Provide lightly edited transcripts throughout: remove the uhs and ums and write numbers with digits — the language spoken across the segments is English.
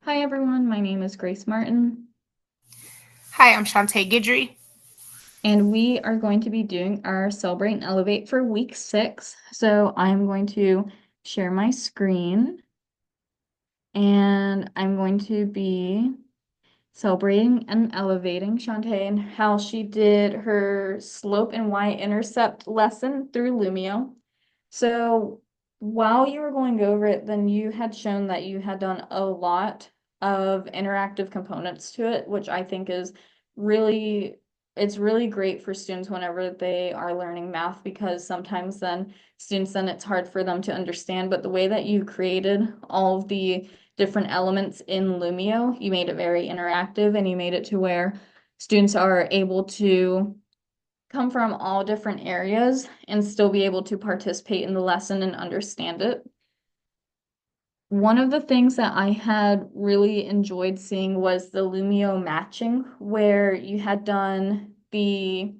Hi everyone, my name is Grace Martin, Hi, I'm Shantae Guidry. and we are going to be doing our Celebrate and Elevate for week 6. So I'm going to share my screen and I'm going to be celebrating and elevating Shantae and how she did her slope and y-intercept lesson through Lumio. So while you were going over it, then you had shown that you had done a lot of interactive components to it, which I think is really, it's really great for students whenever they are learning math because sometimes then students then it's hard for them to understand. But the way that you created all of the different elements in Lumio, you made it very interactive and you made it to where students are able to come from all different areas and still be able to participate in the lesson and understand it. One of the things that I had really enjoyed seeing was the Lumio matching, where you had done the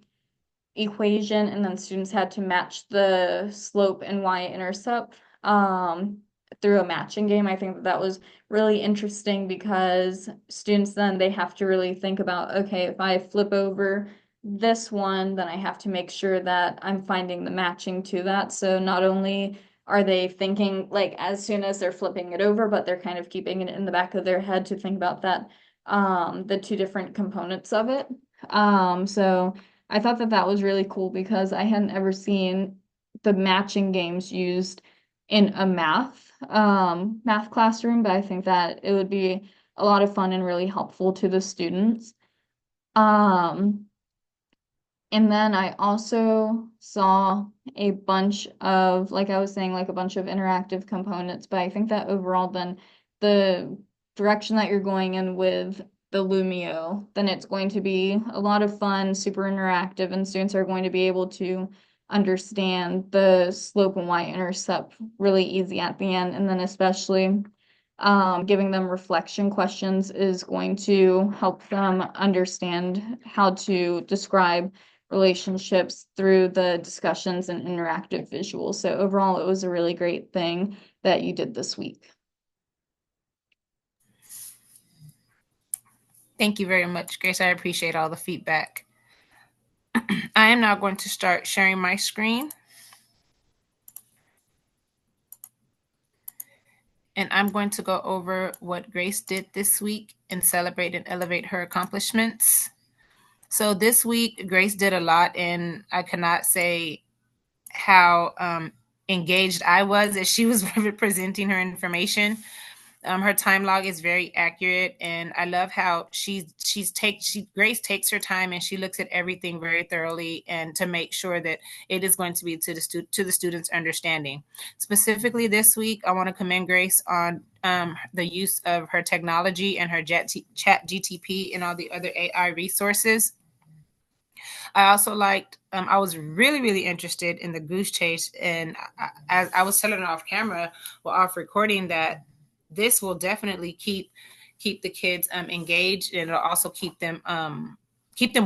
equation and then students had to match the slope and y-intercept through a matching game. I think that was really interesting because students then they have to really think about, okay, if I flip over this one, then I have to make sure that I'm finding the matching to that. So not only are they thinking like as soon as they're flipping it over, but they're kind of keeping it in the back of their head to think about that, the two different components of it. So I thought that that was really cool because I hadn't ever seen the matching games used in a math classroom, but I think that it would be a lot of fun and really helpful to the students. Um, and then I also saw a bunch of, like I was saying, like a bunch of interactive components, but I think that overall then the direction that you're going in with the Lumio, then it's going to be a lot of fun, super interactive, and students are going to be able to understand the slope and y-intercept really easy at the end. And then especially giving them reflection questions is going to help them understand how to describe relationships through the discussions and interactive visuals. So overall, it was a really great thing that you did this week. Thank you very much, Grace. I appreciate all the feedback. I am now going to start sharing my screen, and I'm going to go over what Grace did this week and celebrate and elevate her accomplishments. So this week, Grace did a lot, and I cannot say how engaged I was as she was presenting her information. Her time log is very accurate, and I love how Grace takes her time and she looks at everything very thoroughly and to make sure that it is going to be to the students' understanding. Specifically this week, I want to commend Grace on the use of her technology and her Chat GTP and all the other AI resources. I also liked. I was really interested in the goose chase, and as I was telling her off camera, well, off recording, that this will definitely keep the kids engaged, and it'll also keep them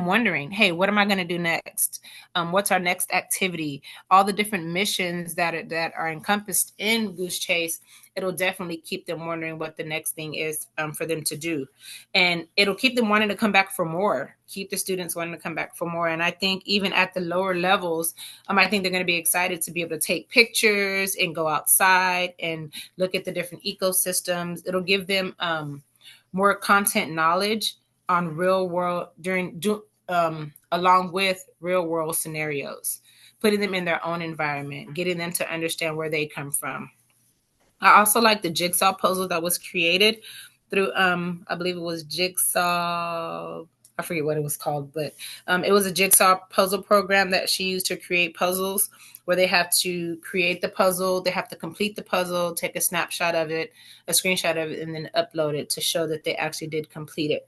wondering, hey, what am I going to do next? What's our next activity? All the different missions that are encompassed in Goose Chase, it'll definitely keep them wondering what the next thing is for them to do, and it'll keep them wanting to come back for more. Keep the students wanting to come back for more, and I think even at the lower levels, I think they're going to be excited to be able to take pictures and go outside and look at the different ecosystems. It'll give them more content knowledge on real world along with real world scenarios, putting them in their own environment, getting them to understand where they come from. I also like the jigsaw puzzle that was created through I believe it was Jigsaw. I forget what it was called, but it was a jigsaw puzzle program that she used to create puzzles where they have to create the puzzle, they have to complete the puzzle, take a snapshot of it, a screenshot of it, and then upload it to show that they actually did complete it.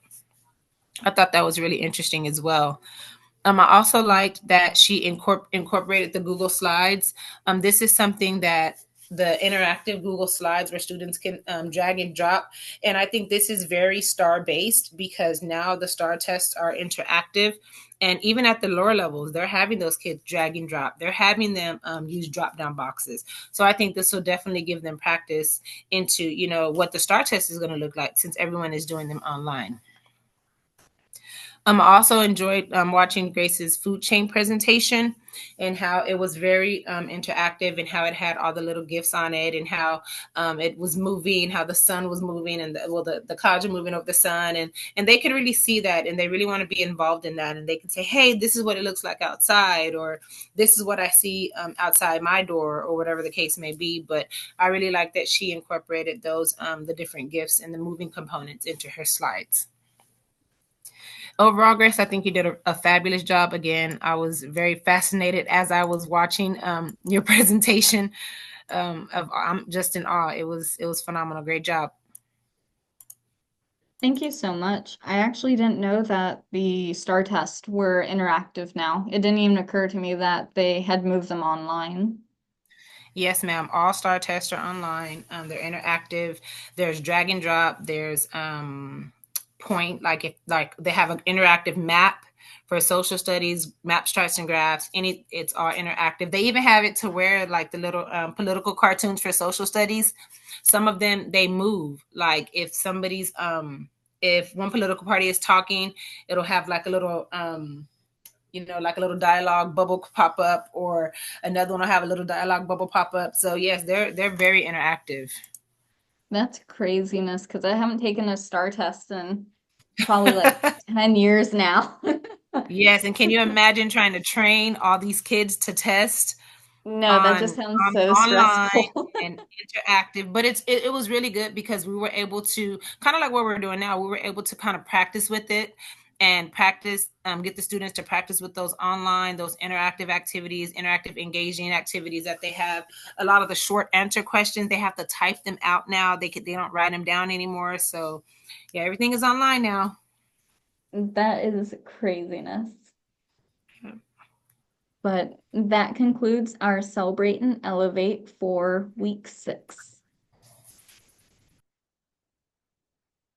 I thought that was really interesting as well. I also liked that she incorporated the Google Slides. This is something that the interactive Google Slides where students can drag and drop. And I think this is very star based because now the star tests are interactive. And even at the lower levels, they're having those kids drag and drop. They're having them use drop down boxes. So I think this will definitely give them practice into, what the star test is going to look like since everyone is doing them online. I also enjoyed watching Grace's food chain presentation and how it was very interactive and how it had all the little gifts on it and how it was moving, how the sun was moving and the clouds are moving over the sun. And they can really see that and they really want to be involved in that. And they can say, hey, this is what it looks like outside, or this is what I see outside my door, or whatever the case may be. But I really like that she incorporated those, the different gifts and the moving components into her slides. Overall, Grace, I think you did a fabulous job. Again, I was very fascinated as I was watching your presentation. I'm just in awe. It was phenomenal. Great job. Thank you so much. I actually didn't know that the STAR tests were interactive now. It didn't even occur to me that they had moved them online. Yes, ma'am. All star tests are online. They're interactive. There's drag and drop. There's point like they have an interactive map for social studies, maps, charts, and graphs. It's all interactive. They even have it to where like the little political cartoons for social studies. Some of them they move. Like if one political party is talking, it'll have like a little like a little dialogue bubble pop up, or another one will have a little dialogue bubble pop up. So yes, they're very interactive. That's craziness because I haven't taken a STAR test in probably like 10 years now. Yes, and can you imagine trying to train all these kids to test No, that just on sounds so online stressful. and interactive? But it was really good because we were able to kind of like what we're doing now. We were able to kind of practice with it and practice, get the students to practice with those online, those interactive activities, interactive engaging activities that they have. A lot of the short answer questions, they have to type them out now. They don't write them down anymore. So yeah, everything is online now. That is craziness. But that concludes our Celebrate and Elevate for week 6.